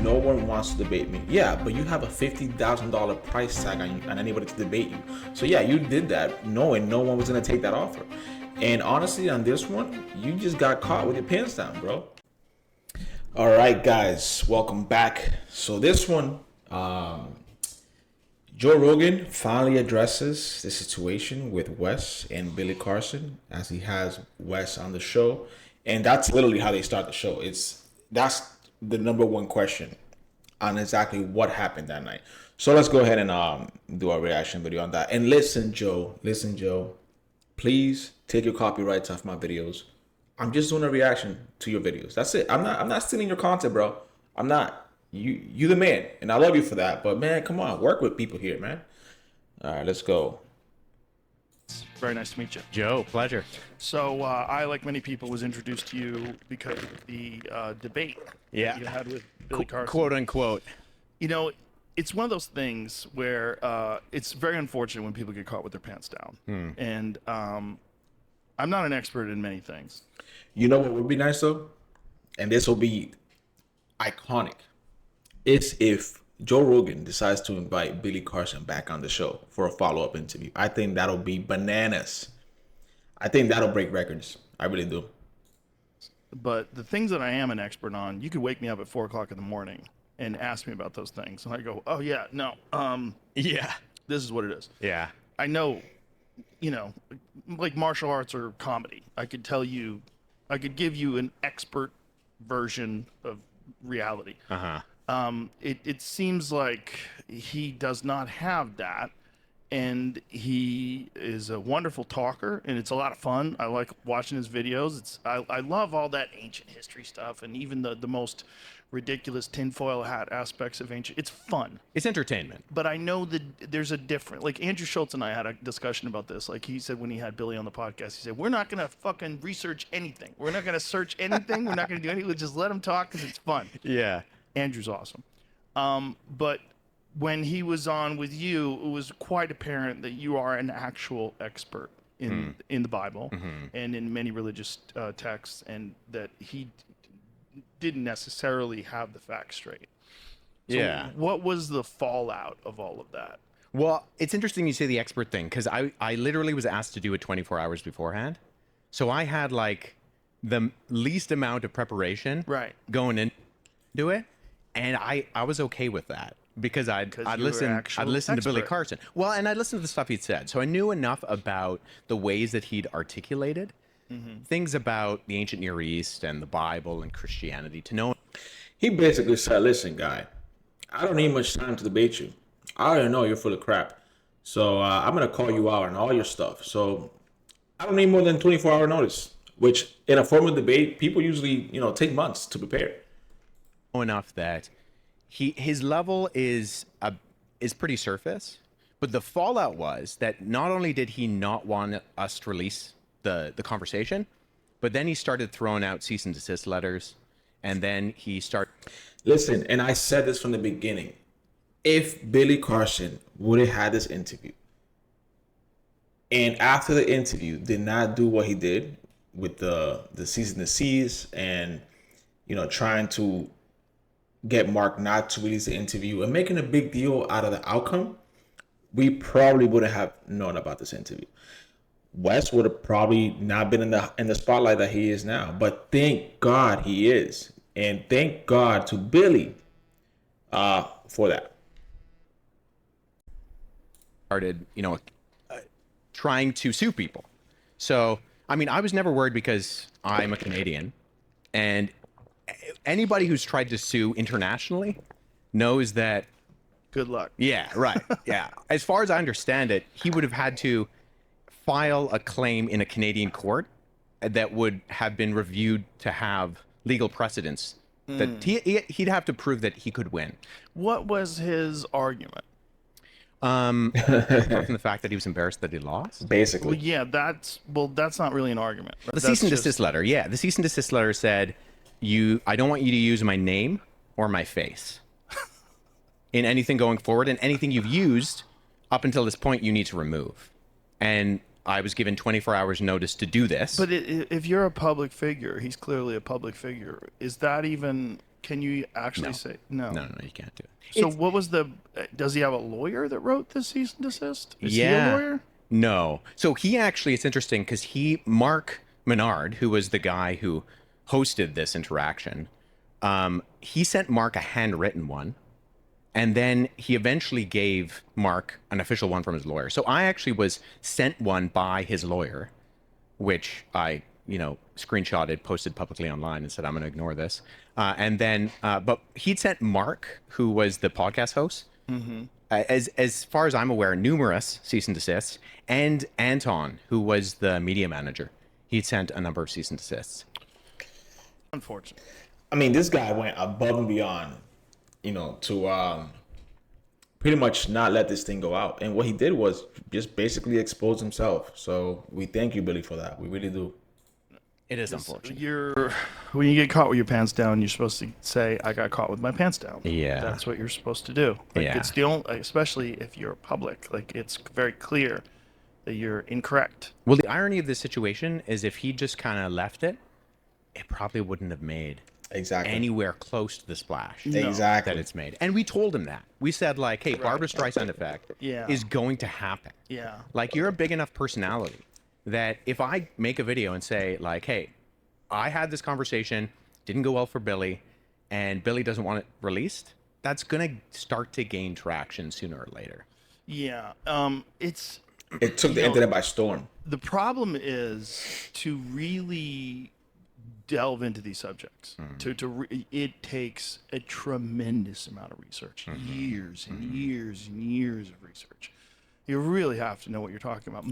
no one wants to debate me. Yeah, but you have a $50,000 price tag on you and anybody to debate you. So yeah, you did that knowing no one was gonna take that offer. And honestly, on this one, you just got caught with your pants down, bro. All right, guys, welcome back. So this one, Joe Rogan finally addresses the situation with Wes and Billy Carson as he has Wes on the show, and that's literally how they start the show. That's the number one question on exactly what happened that night. So let's go ahead and do our reaction video on that. And listen, Joe, please take your copyrights off my videos. I'm just doing a reaction to your videos. That's it. I'm not stealing your content, bro. I'm not. You the man, and I love you for that. But man, come on, work with people here, man. All right, let's go. Very nice to meet you. Joe, pleasure. So I, like many people, was introduced to you because of the debate that you had with Billy Carson. Quote unquote. You know, it's one of those things where it's very unfortunate when people get caught with their pants down. And I'm not an expert in many things. You know what would be nice though, and this will be iconic. It's if Joe Rogan decides to invite Billy Carson back on the show for a follow-up interview. I think that'll be bananas. I think that'll break records. I really do. But the things that I am an expert on, you could wake me up at 4 o'clock in the morning and ask me about those things. And I go, oh yeah, no. Yeah. This is what it is. Yeah. I know, you know, like martial arts or comedy. I could give you an expert version of reality. It seems like he does not have that, and he is a wonderful talker, and it's a lot of fun. I like watching his videos. I love all that ancient history stuff, and even the most ridiculous tinfoil hat aspects of ancient. It's fun. It's entertainment. But I know that there's a different, like Andrew Schultz and I had a discussion about this. Like he said when he had Billy on the podcast, he said, we're not going to fucking research anything. We're not going to search anything. We're not going to do anything. We'll just let him talk because it's fun. Yeah. Andrew's awesome. But when he was on with you, it was quite apparent that you are an actual expert in the Bible and in many religious texts, and that he didn't necessarily have the facts straight. So Yeah. what was the fallout of all of that? Well, it's interesting you say the expert thing, because I literally was asked to do it 24 hours beforehand. So I had like the least amount of preparation going into it. And I was okay with that because I'd listened to Billy Carson. Well, and I'd listened to the stuff he'd said. So I knew enough about the ways that he'd articulated things about the ancient Near East and the Bible and Christianity to know. He basically said, listen, guy, I don't need much time to debate you. I already know you're full of crap. So I'm going to call you out on all your stuff. So I don't need more than 24-hour notice, which in a formal debate, people usually, take months to prepare. Enough that his level is pretty surface, but the fallout was that not only did he not want us to release the conversation, but then he started throwing out cease and desist letters, and then he started. Listen, and I said this from the beginning. If Billy Carson would have had this interview, and after the interview did not do what he did with the cease and desist, and trying to get Mark not to release the interview and making a big deal out of the outcome, we probably wouldn't have known about this interview. Wes would have probably not been in the spotlight that he is now. But thank God he is. And thank God to Billy for that. Started, trying to sue people. So, I mean, I was never worried because I'm a Canadian, and anybody who's tried to sue internationally knows that. Good luck. Yeah, right. Yeah. As far as I understand it, he would have had to file a claim in a Canadian court that would have been reviewed to have legal precedence. That he'd have to prove that he could win. What was his argument? Apart from the fact that he was embarrassed that he lost. Basically. Well, yeah, that's not really an argument. The cease and desist letter. Yeah, the cease and desist letter said, I don't want you to use my name or my face in anything going forward, and anything you've used up until this point, you need to remove. And I was given 24 hours notice to do this. But if you're a public figure, he's clearly a public figure. Is that even Can you actually No. say no? No, you can't do it. So what was the? Does he have a lawyer that wrote the cease and desist? Is he a Yeah. lawyer? No. So he actually, it's interesting because Mark Menard, who was the guy who hosted this interaction, he sent Mark a handwritten one. And then he eventually gave Mark an official one from his lawyer. So I actually was sent one by his lawyer, which I, screenshotted, posted publicly online and said, I'm going to ignore this. But he'd sent Mark, who was the podcast host, as far as I'm aware, numerous cease and desists, and Anton, who was the media manager. He'd sent a number of cease and desists. Unfortunate. I mean, this guy went above and beyond, to pretty much not let this thing go out. And what he did was just basically expose himself. So we thank you, Billy, for that. We really do. It is unfortunate. When you get caught with your pants down, you're supposed to say, "I got caught with my pants down." Yeah. That's what you're supposed to do. Yeah. It's the only, especially if you're public. Like, it's very clear that you're incorrect. Well, the irony of this situation is if he just kind of left it, it probably wouldn't have made anywhere close to the splash that it's made. And we told him that. We said, like, hey, Barbra Streisand effect is going to happen. Yeah. Like, you're a big enough personality that if I make a video and say, like, hey, I had this conversation, didn't go well for Billy, and Billy doesn't want it released, that's going to start to gain traction sooner or later. Yeah. It took the internet by storm. The problem is to really delve into these subjects. It takes a tremendous amount of research, years and years and years of research. You really have to know what you're talking about.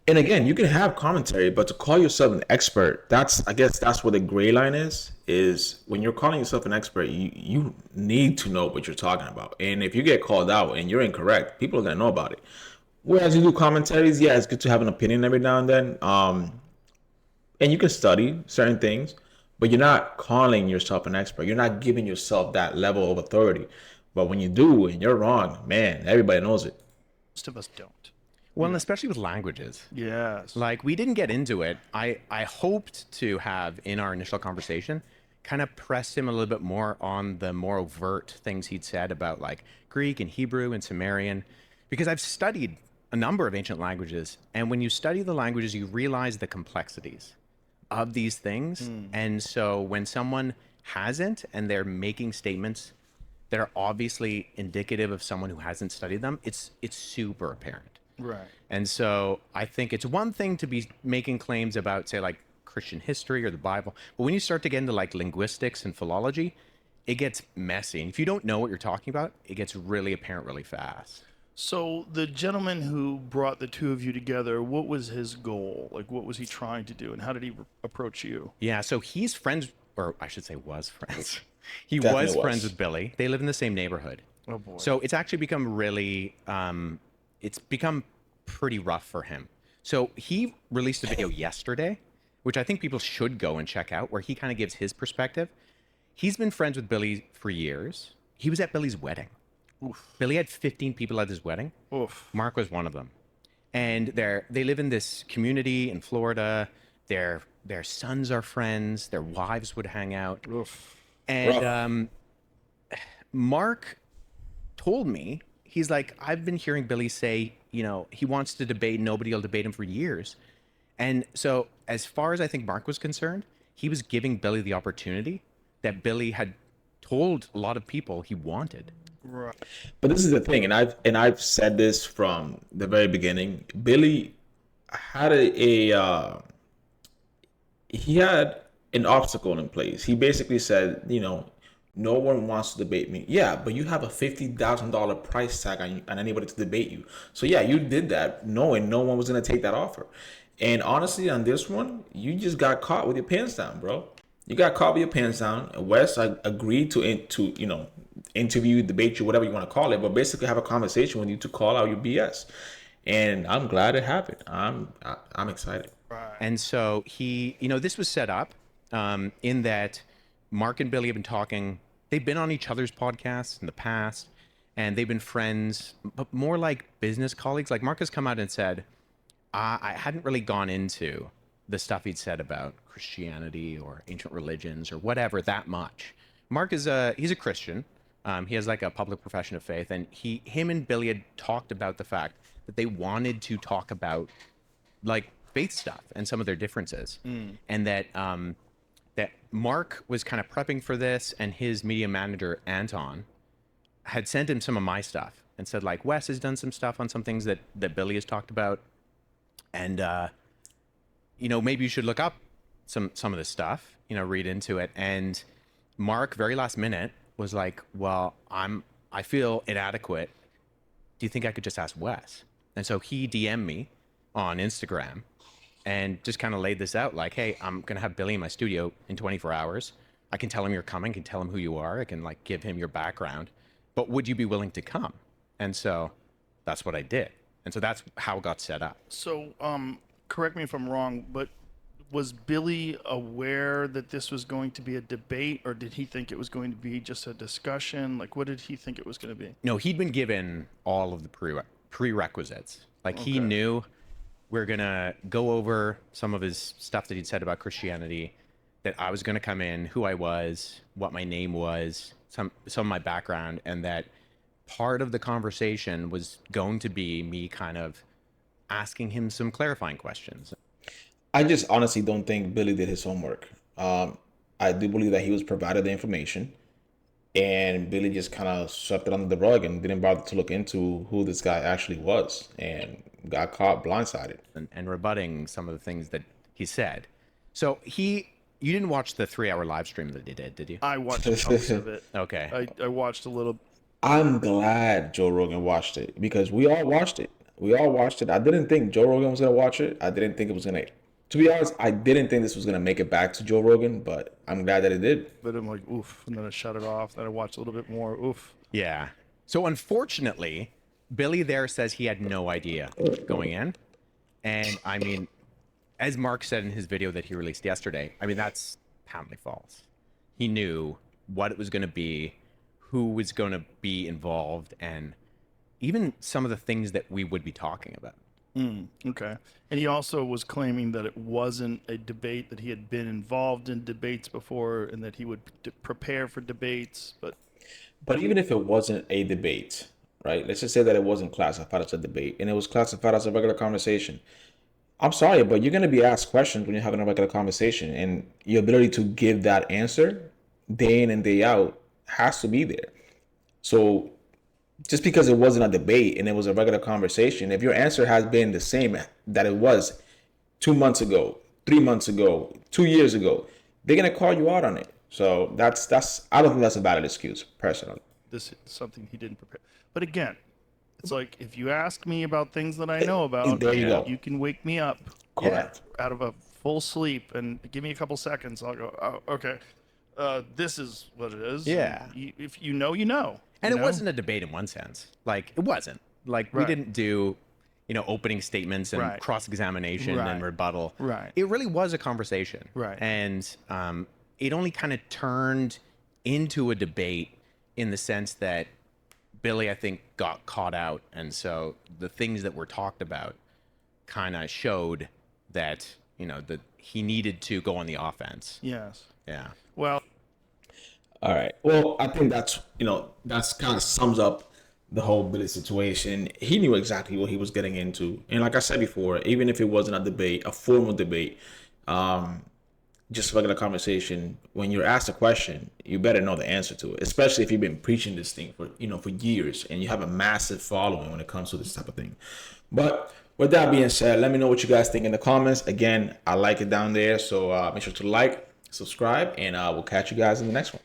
And again, you can have commentary, but to call yourself an expert, I guess that's where the gray line is when you're calling yourself an expert, you need to know what you're talking about. And if you get called out and you're incorrect, people are going to know about it. Whereas you do commentaries, yeah, it's good to have an opinion every now and then. And you can study certain things, but you're not calling yourself an expert. You're not giving yourself that level of authority. But when you do and you're wrong, man, everybody knows it. Most of us don't. Well, and especially with languages. Yes. Like, we didn't get into it. I hoped to have, in our initial conversation, kind of press him a little bit more on the more overt things he'd said about, like, Greek and Hebrew and Sumerian. Because I've studied a number of ancient languages. And when you study the languages, you realize the complexities of these things. And so when someone hasn't and they're making statements that are obviously indicative of someone who hasn't studied them, it's super apparent. Right. And so I think it's one thing to be making claims about, say, like Christian history or the Bible, but when you start to get into like linguistics and philology, it gets messy. And if you don't know what you're talking about, it gets really apparent really fast. So the gentleman who brought the two of you together, what was his goal? Like, what was he trying to do, and how did he approach you? Yeah, so he's friends, or I should say was friends. He Definitely was friends with Billy. They live in the same neighborhood. Oh, boy. So it's actually become really, it's become pretty rough for him. So he released a video yesterday, which I think people should go and check out, where he kind of gives his perspective. He's been friends with Billy for years. He was at Billy's wedding. Oof. Billy had 15 people at his wedding. Oof. Mark was one of them. And they live in this community in Florida. Their sons are friends. Their wives would hang out. Oof. And Mark told me, he's like, I've been hearing Billy say, he wants to debate. Nobody will debate him for years. And so as far as I think Mark was concerned, he was giving Billy the opportunity that Billy had told a lot of people he wanted. Right. But this is the thing, and I've said this from the very beginning. Billy had he had an obstacle in place. He basically said, no one wants to debate me. Yeah, but you have a $50,000 price tag on anybody to debate you. So yeah, you did that knowing no one was gonna take that offer. And honestly, on this one, you just got caught with your pants down, bro. You got caught with your pants down. Wes agreed to interview, debate you, whatever you want to call it, but basically have a conversation with you to call out your BS. And I'm glad it happened. I'm excited. Right. And so he, this was set up in that Mark and Billy have been talking. They've been on each other's podcasts in the past, and they've been friends, but more like business colleagues. Like, Mark has come out and said, I hadn't really gone into the stuff he'd said about Christianity or ancient religions or whatever that much Mark is he's a Christian. He has like a public profession of faith, and him and Billy had talked about the fact that they wanted to talk about like faith stuff and some of their differences, and that that Mark was kind of prepping for this, and his media manager Anton had sent him some of my stuff and said like, Wes has done some stuff on some things that Billy has talked about, and maybe you should look up some of this stuff, read into it. And Mark, very last minute, was like, well, I feel inadequate. Do you think I could just ask Wes? And so he DM'd me on Instagram and just kind of laid this out like, hey, I'm going to have Billy in my studio in 24 hours. I can tell him you're coming, can tell him who you are. I can like give him your background, but would you be willing to come? And so that's what I did. And so that's how it got set up. So, correct me if I'm wrong, but was Billy aware that this was going to be a debate, or did he think it was going to be just a discussion? Like, what did he think it was going to be? No, he'd been given all of the prerequisites. Like, he knew we're going to go over some of his stuff that he'd said about Christianity, that I was going to come in, who I was, what my name was, some of my background, and that part of the conversation was going to be me kind of asking him some clarifying questions. I just honestly don't think Billy did his homework. I do believe that he was provided the information, and Billy just kind of swept it under the rug and didn't bother to look into who this guy actually was, and got caught blindsided. And rebutting some of the things that he said. So you didn't watch the 3-hour live stream that he did you? I watched chunks of it. Okay. I watched a little. I'm glad Joe Rogan watched it, because we all watched it. I didn't think Joe Rogan was going to watch it. I didn't think it was going to be honest, I didn't think this was going to make it back to Joe Rogan, but I'm glad that it did. But I'm like, oof. And then I shut it off. Then I watched a little bit more. Oof. Yeah. So unfortunately, Billy there says he had no idea going in. And I mean, as Mark said in his video that he released yesterday, I mean, that's patently false. He knew what it was going to be, who was going to be involved, and even some of the things that we would be talking about. Okay. And he also was claiming that it wasn't a debate, that he had been involved in debates before, and that he would prepare for debates. But even if it wasn't a debate, right? Let's just say that it wasn't classified as a debate, and it was classified as a regular conversation. I'm sorry, but you're going to be asked questions when you're having a regular conversation, and your ability to give that answer day in and day out has to be there. So just because it wasn't a debate and it was a regular conversation, if your answer has been the same that it was 2 months ago, 3 months ago, 2 years ago, they're going to call you out on it. So that's I don't think that's a valid excuse, personally. This is something he didn't prepare. But again, it's like, if you ask me about things that I know about, there you go. You can wake me up out of a full sleep and give me a couple seconds. I'll go, oh, okay, this is what it is. Yeah. If you know, you know. And it wasn't a debate in one sense. Like, it wasn't. Like, we didn't do, opening statements and cross-examination and rebuttal. Right. It really was a conversation. Right. And it only kind of turned into a debate in the sense that Billy, I think, got caught out. And so the things that were talked about kind of showed that, that he needed to go on the offense. Yes. Yeah. Well. All right. Well, I think that's kind of sums up the whole Billy situation. He knew exactly what he was getting into. And like I said before, even if it wasn't a debate, a formal debate, just a regular conversation, when you're asked a question, you better know the answer to it, especially if you've been preaching this thing for years and you have a massive following when it comes to this type of thing. But with that being said, let me know what you guys think in the comments. Again, I like it down there. So make sure to like, subscribe, and we'll catch you guys in the next one.